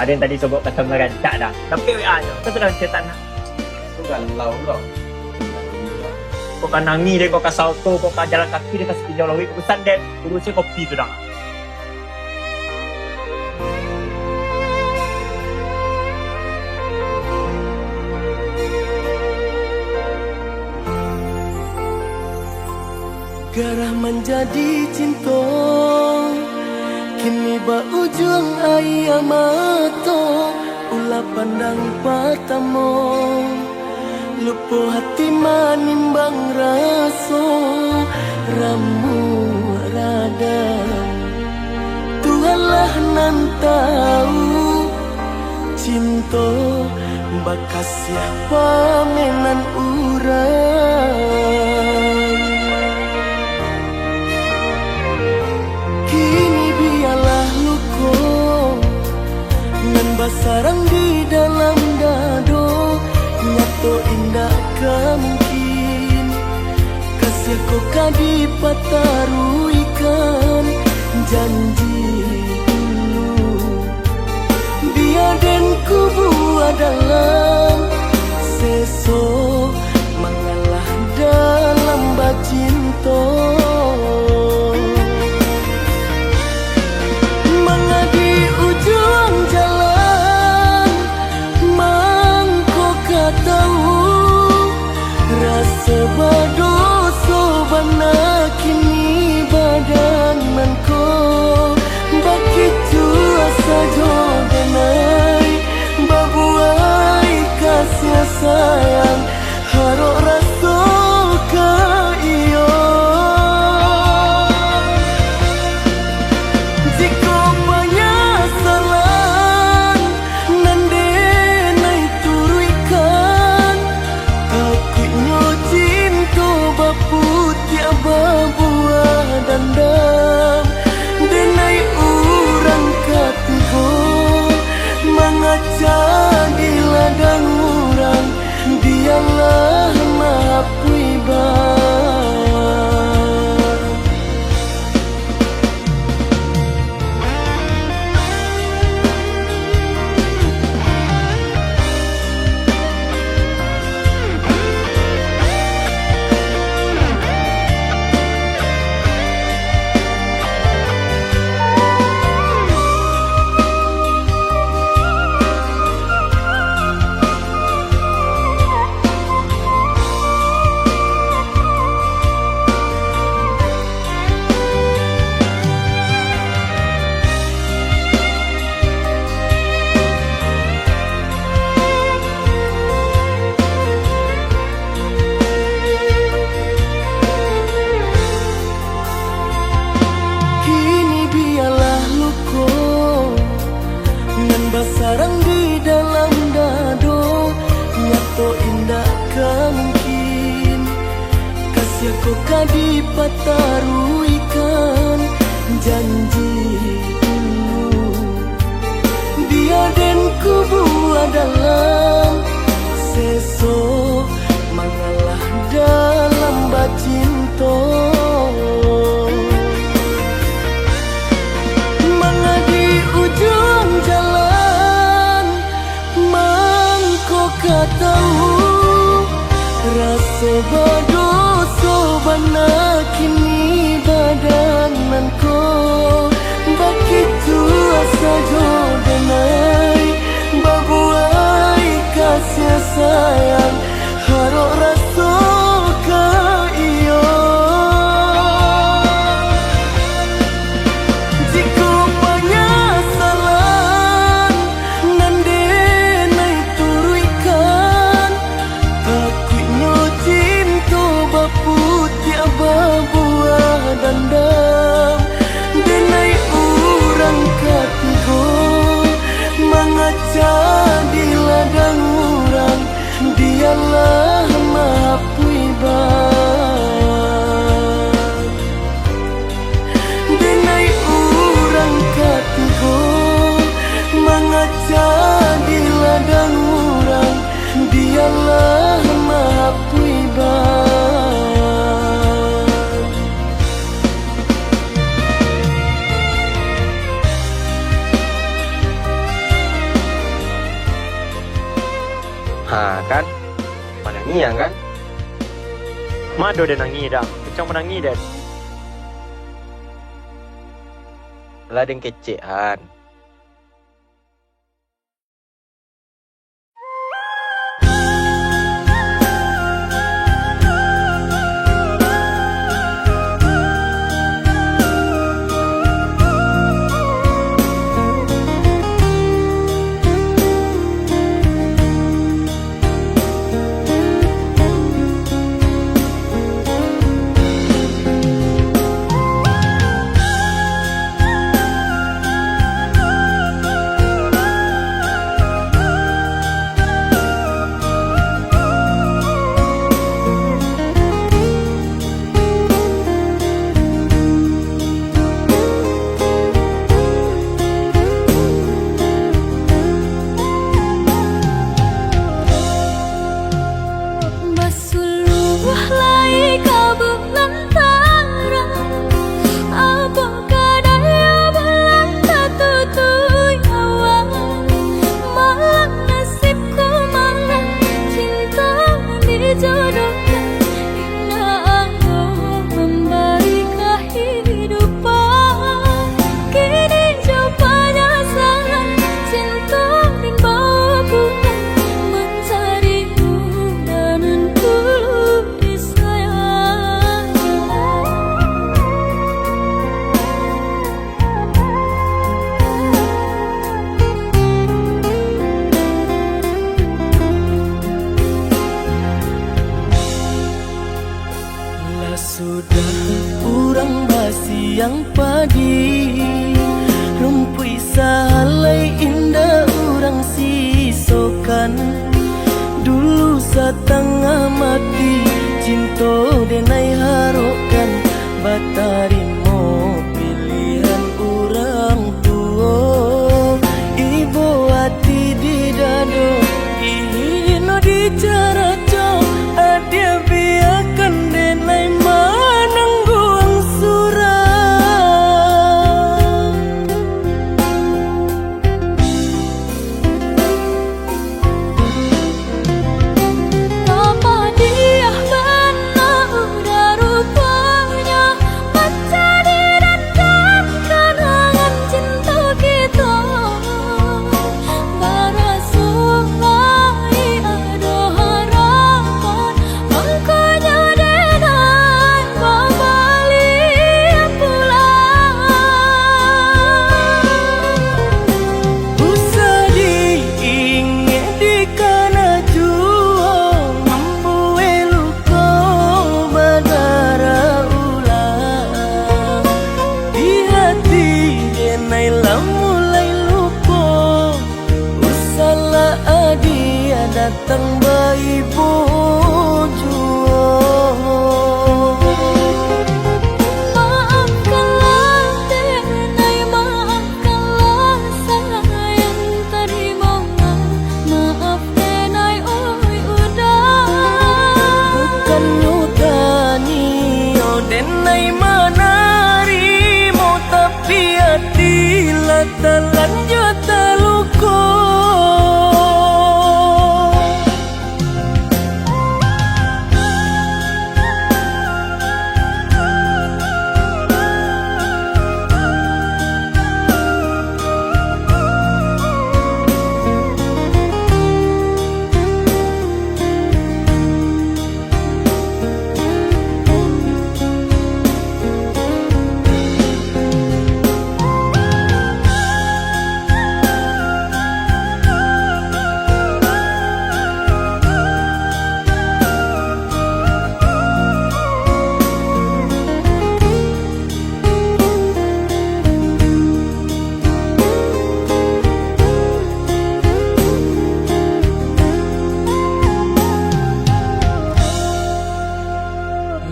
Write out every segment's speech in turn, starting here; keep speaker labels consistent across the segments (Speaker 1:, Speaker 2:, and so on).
Speaker 1: Ada yang tadi sebut kata merancak dah. Tapi WA je. Kau sedang saya tak nak.
Speaker 2: Kau galau kau.
Speaker 1: Kau kan nangis dia, kau kan salto, kau kan jalan kaki dia kasih pinjau lawik. Urusan dia, urusan kopi tu dah.
Speaker 3: Garah menjadi cinta, kini ba ujung ayam mato, ulah pandang pertama, lupa hati manimbang rasa, ramu rada. Tuhanlah nan tahu, cinta bakas siapa menan urang. Basarang di dalam dado, nyato indah kemungkin. Kasih kau kadi pataruikan janji dulu. Dia dan kubu adalah seso mengalah dalam bacinto. Mengadi ujung jalan rasa badoso bana kini badan manko bakitu asa jodenai babuai kasih sayang harok rasa ka iyo. Jika penyesalan nande nai turuikan buah dandam denai urang katigo mengaca di ladang urang dialah mapui ba. Sarang di dalam dado, nyato indah kemungkin. Kasih kau kadi pataruikan janji dulu. Dia dan kubu adalah seso mengalah dalam bacinto. Mengadi ujung jalan tahu rasa badoso bana kini badan manko bakitu asa jodenai babuai kasih sayang harok rasa ka iyo. Jika penyesalan nande nai turuikan akunya cinta baputi buah dandam denai urang katigo mengaca di ladang urang dialah mapui ba. Denai urang katigo mengaca di ladang urang dialah mapui ba.
Speaker 2: ya kan?
Speaker 1: Mado dan nangi dah. Kecang menangi dan.
Speaker 2: Lah deng kecean.
Speaker 3: Sudah urang basi yang padi rumpui salai indah urang sisokan dulu setengah mati cinta denai harokan batari mo pilihan urang tua ibu hati di dado ihino di cara cok adia biarkan denai manangguang surang
Speaker 4: apa dia benar udah rupanya mencari dan kenangan cinta kita barasulai ada harapan makanya denai babalik pulang
Speaker 3: usah diingat di kana jua membue luka badara ulang di hati denai lah mulai lupa usahlah adia datang bayi bojua
Speaker 4: maafkanlah denai maafkanlah sayang terima maaf denai oi udah
Speaker 3: bukan utani oh denai manarimo tapi hati lah terlanjut terluka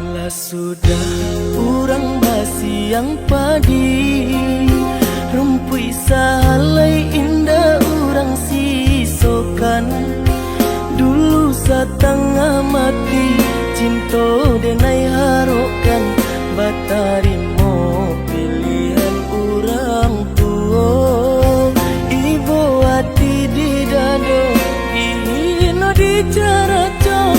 Speaker 3: Lah sudah urang basi yang padi rumpui salai indah urang sisokan dulu setengah mati cinta denai harokan batari mo pilihan urang tua ibu hati di dado ihino di cara cok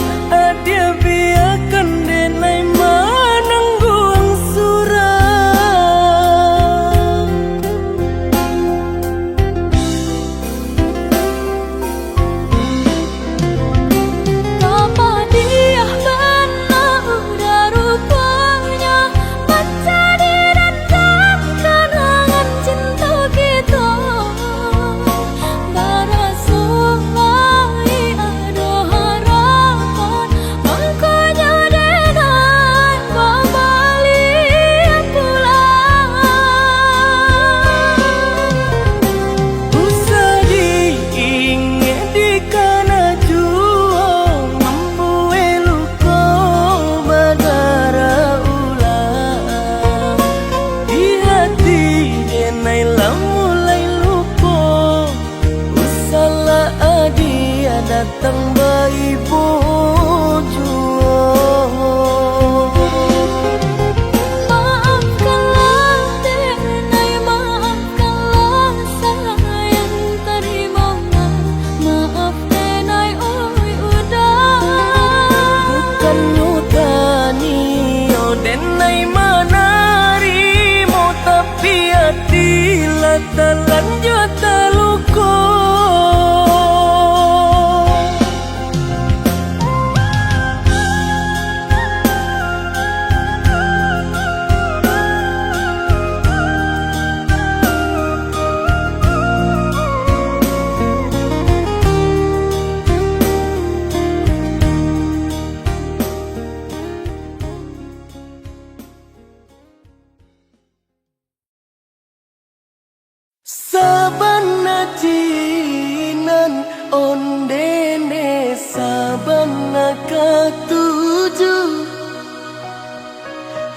Speaker 3: Sabana jinan ondene sabana katuju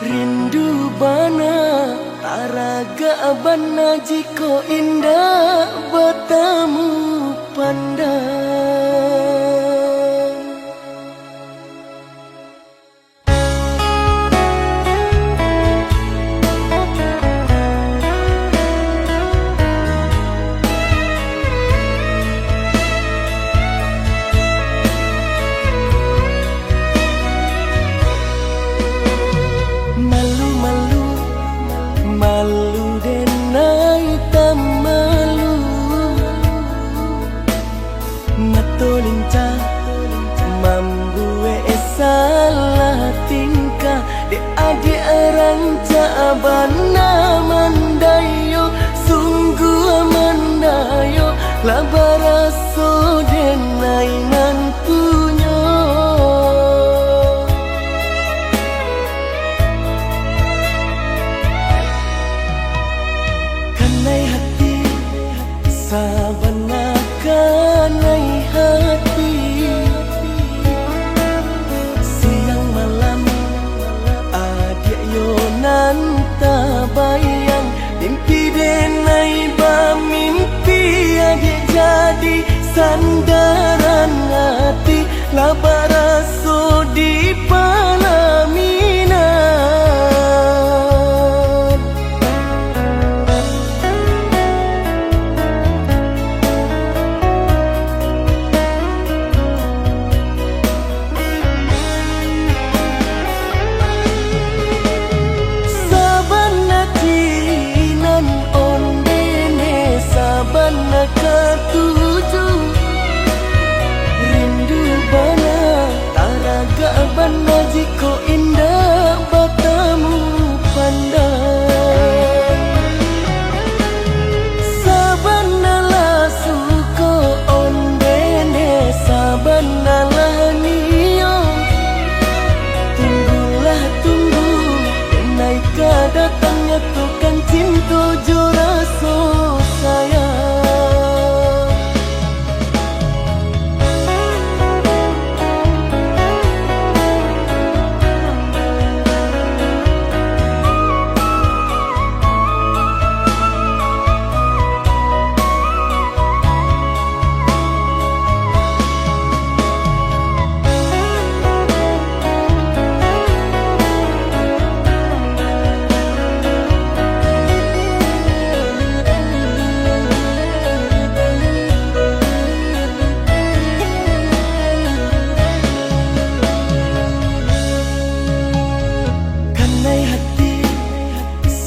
Speaker 3: rindu bana taraga bana jiko indah bertemu pandang. Malu denai tam malu matolinca mambue salah tingkah de adi aranca abana mandayo sungguh mandayo labaraso denai nantunya. Sabana kanai hati siang malam adik yo nanta bayang mimpi denai ba mimpi adik jadi sandaran hati labaraso di palamina. Sabana katuju rindu bana taraga bana jiko indah bertemu pandang. Sabana lah suko ondene sabana lah niyo tunggulah tunggu denai kedatangnya tukang cinta joraso sayang.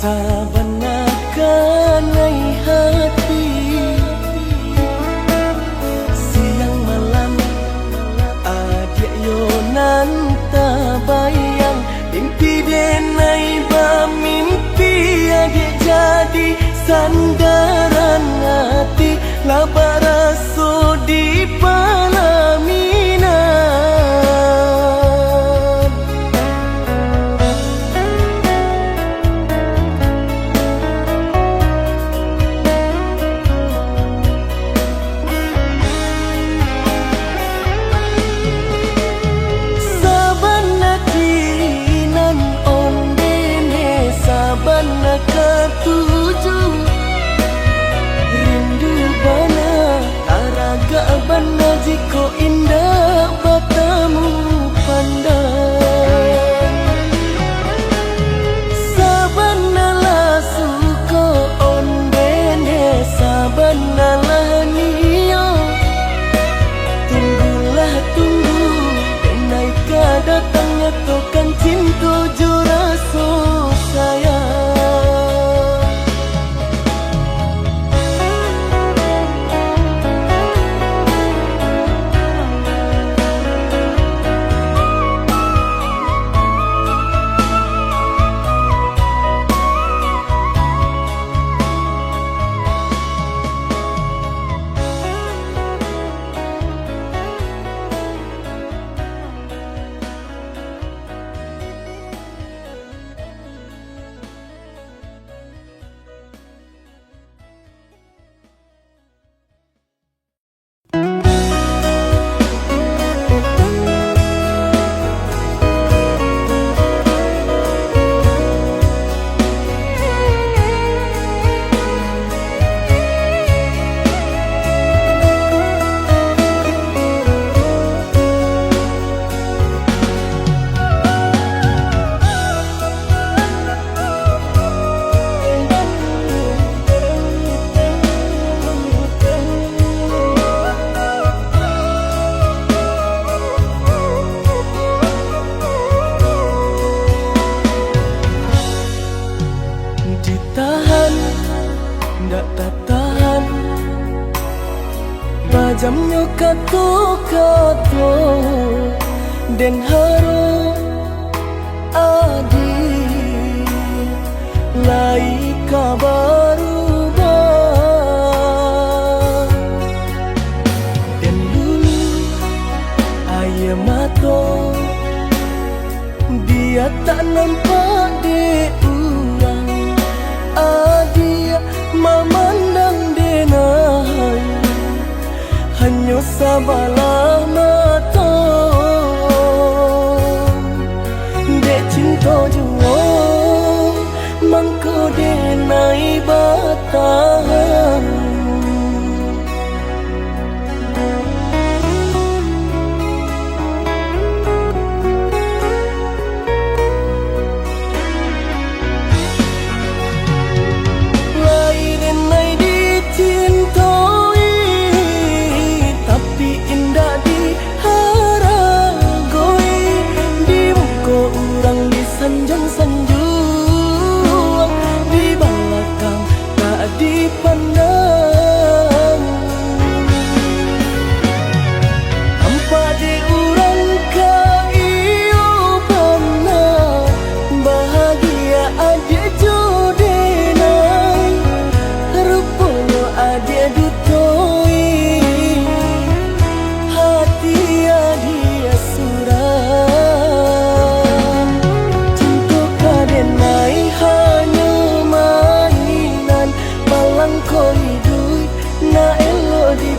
Speaker 3: Sabana kanai hati siang malam adik yo nanta bayang mimpi denai ba mimpi adik jadi sandaran hati labaraso di palamina. Sabana katuju jamnya kato den haro adi lai kabaru den dulu ayah mato dia tak nampak de urang adia memandang denai hanya sabalah mata dek cinta jua mangko denai batang sanjung di belakang tak dipandang hampa di urang ka iyo bana bahagia adia jodenai rupanya adia dutoi hati adia surah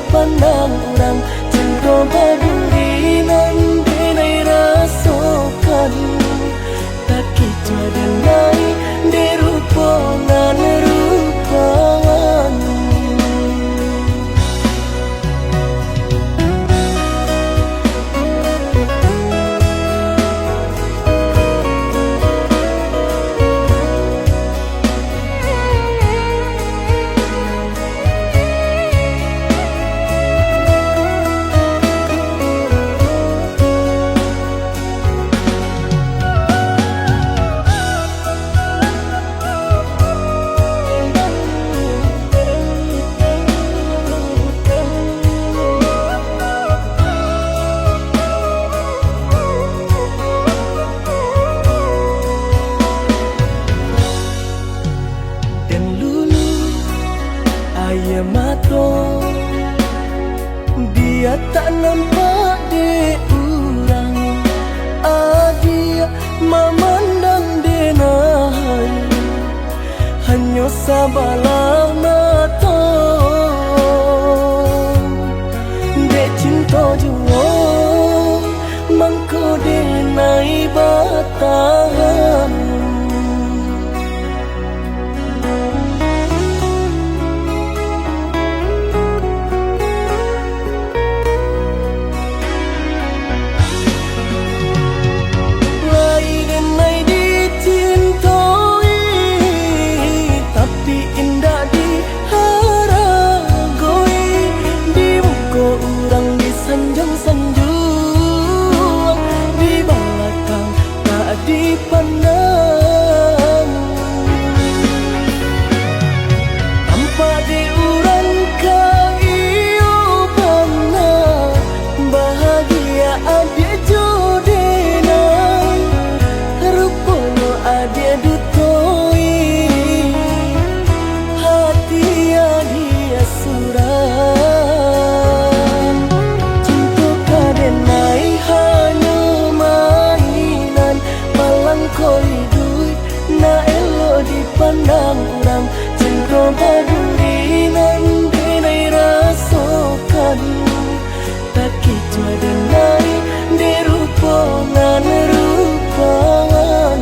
Speaker 3: pandang orang cinta baduri nan denai rasakan tak kicau denai de rupangan rupangan ayah mato dia tak nampak de urang adia memandang denai hanya sabalah mata dek cinta jua mangko denai batang sanjung di belakang tak dipandang tanpa diurang ka iyo bana bahagia adia jodenai rupanya adia dutoi hati adia surah koi dui na elo dipandang orang cinta baduri nan denai rasakan tak kicau denai de rupangan rupangan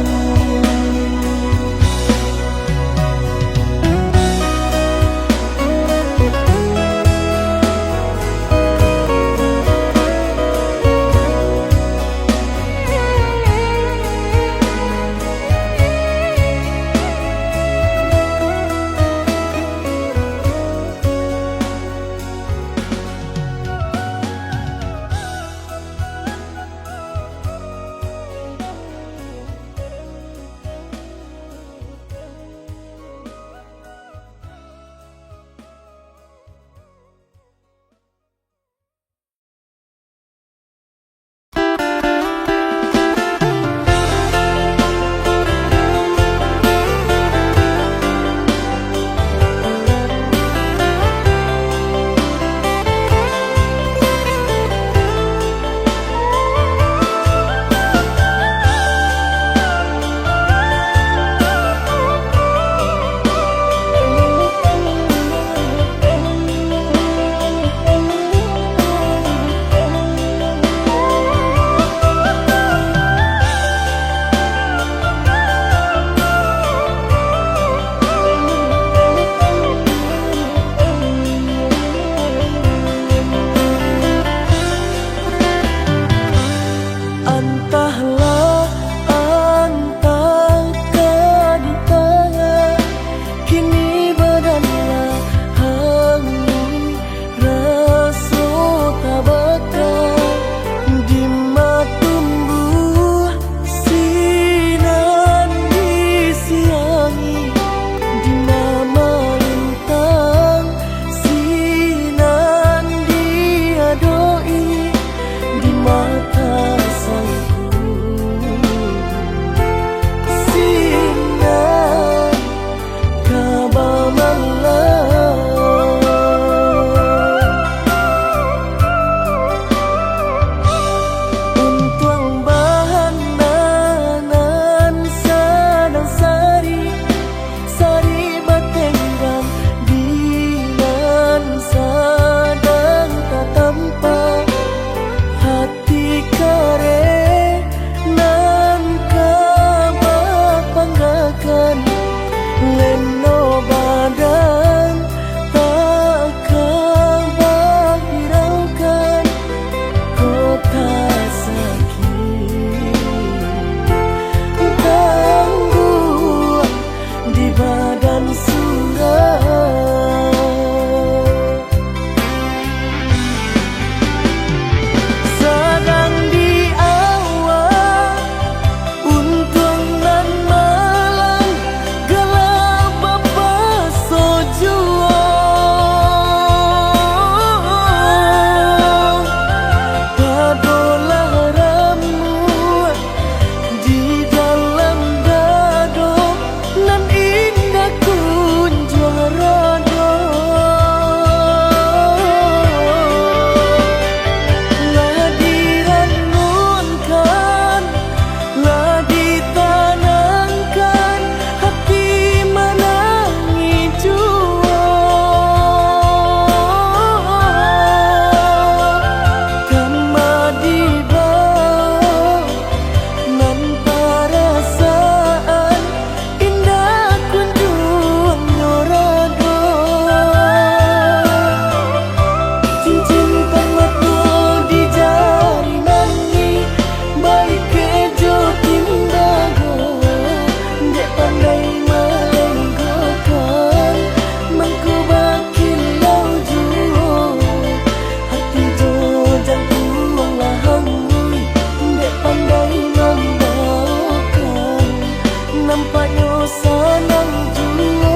Speaker 3: nampaknya sanang jua.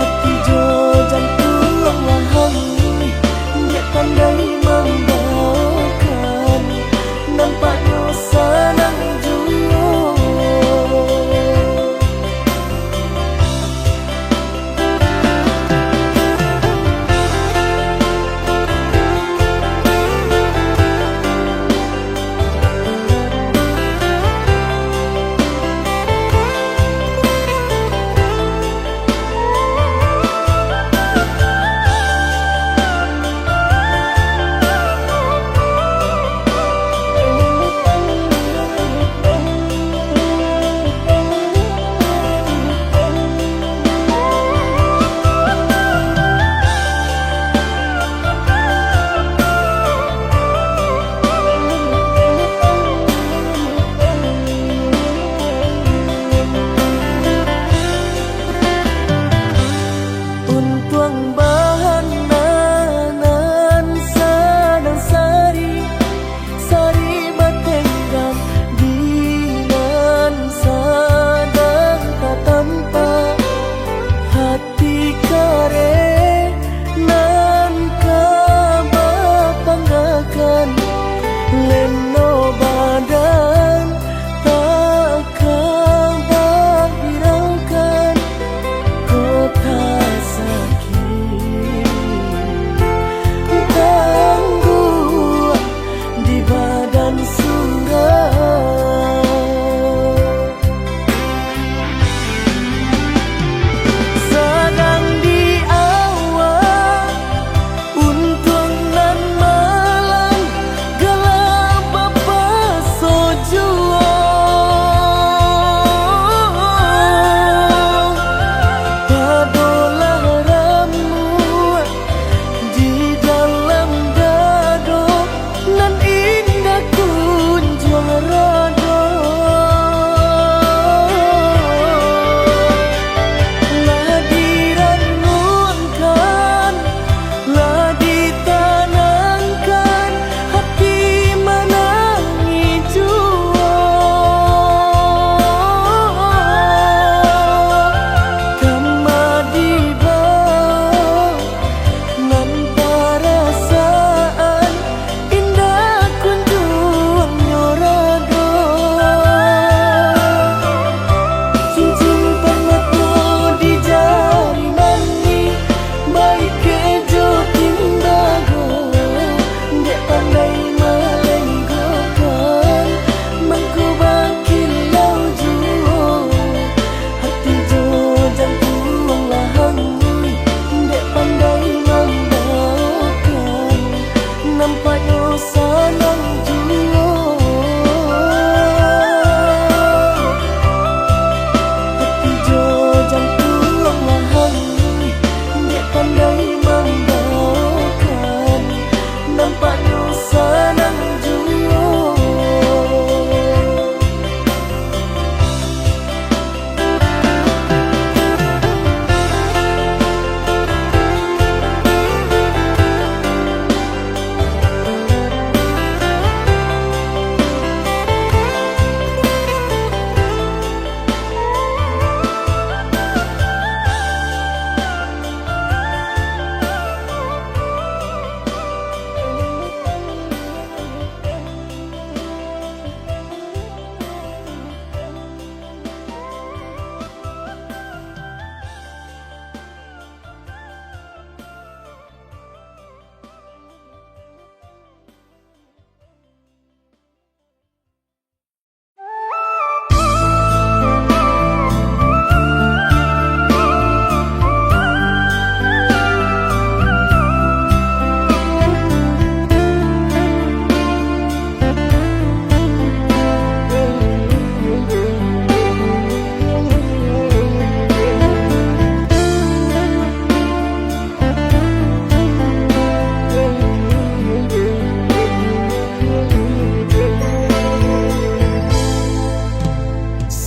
Speaker 3: Hati jo jantung lahang, dia pandai membawakan, nampaknya sanang jua.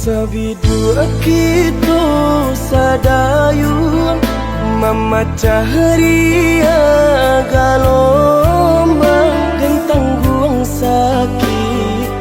Speaker 3: Sabidu kita sadayun memecah ria gelombang dan tanggung sakit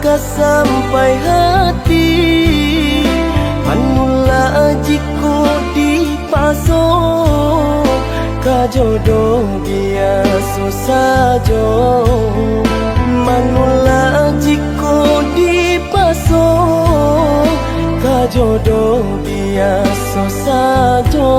Speaker 3: ka sampai hati. Manula jiko dipasok ka jodoh biasa saja. Manula jiko dipasok ka jodoh biasa saja.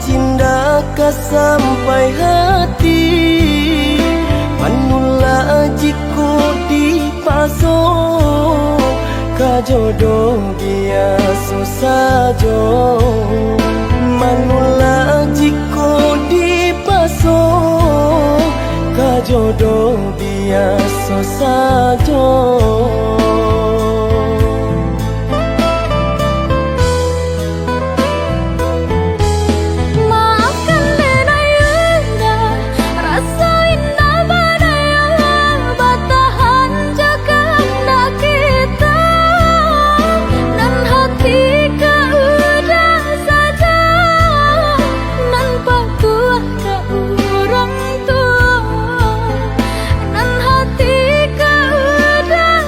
Speaker 3: Cinta ka sampai hati. Manula jiko dipasok ka jodoh biasa saja. Manula jiko dipasok ka jodoh biasa saja.
Speaker 4: Nan hati ka udah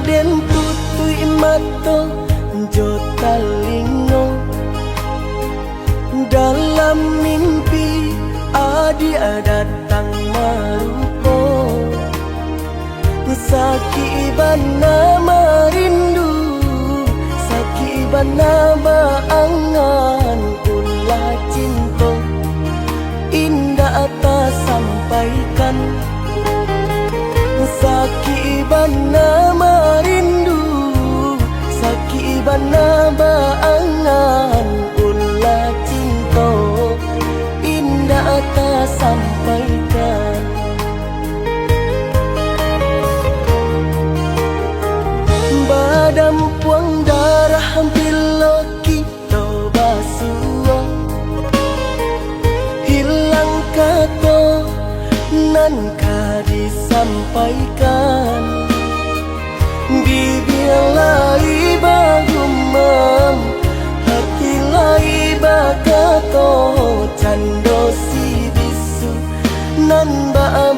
Speaker 3: den tutui mato jota lingo dalam mimpi adia datang marupo sakiban nama rindu sakiban nama angan ulah cinta indah atas sampaikan sakiban nama rindu sakiban nama angan ulah cinta indah atas sampaikan badam puang darah hampir kita basuh hilang kata nan disampaikan bibir lai bagumam hati lai bakato cando si bisu nan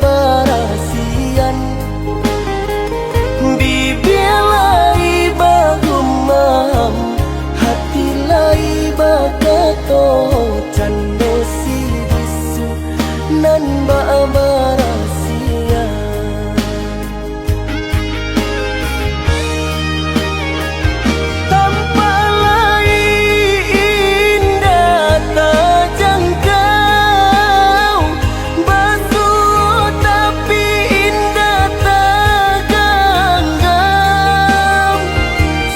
Speaker 3: barasian bibir lai bagumam hati lai bakato cando si bisu nan barasian tanpa lai indah tak jangkau basuh tapi indah tak genggam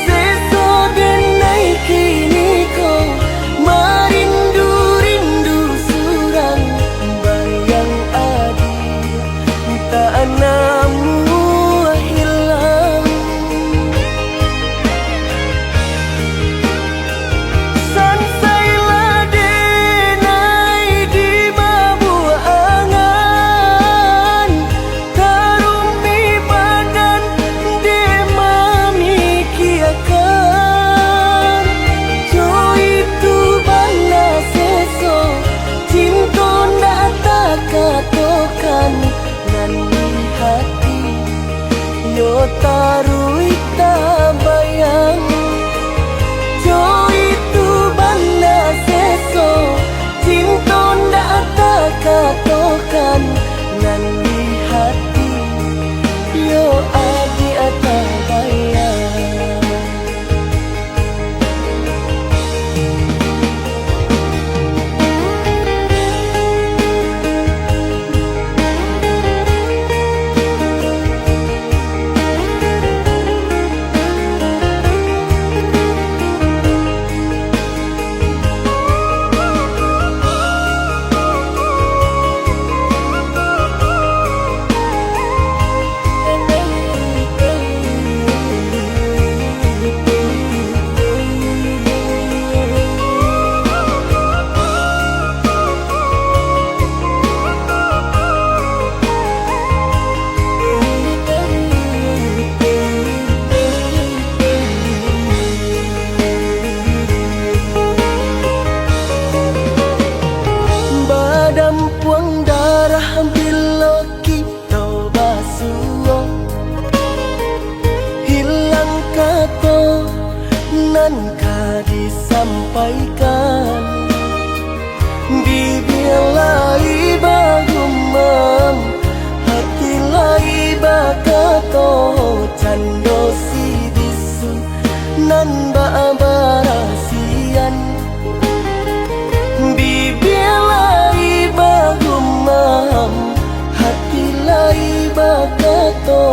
Speaker 3: seso denai kini kau merindu-rindu surang bayang adi tak namu hilang sansailah denai di mabuk angan tarumi badan demami kiakan jo itu bana seso cinta ndak tak katokan nan di hati yo tarui tak bayang jo itu bana seso cinta ndak tak katokan nan di hati yo adi tak bayang badam puang darah hampir kita basuh hilang kata nan disampaikan bibir lai bagumam hati lai bakato cando si bisu nan barasian bibir lai bagumam hati lai bakato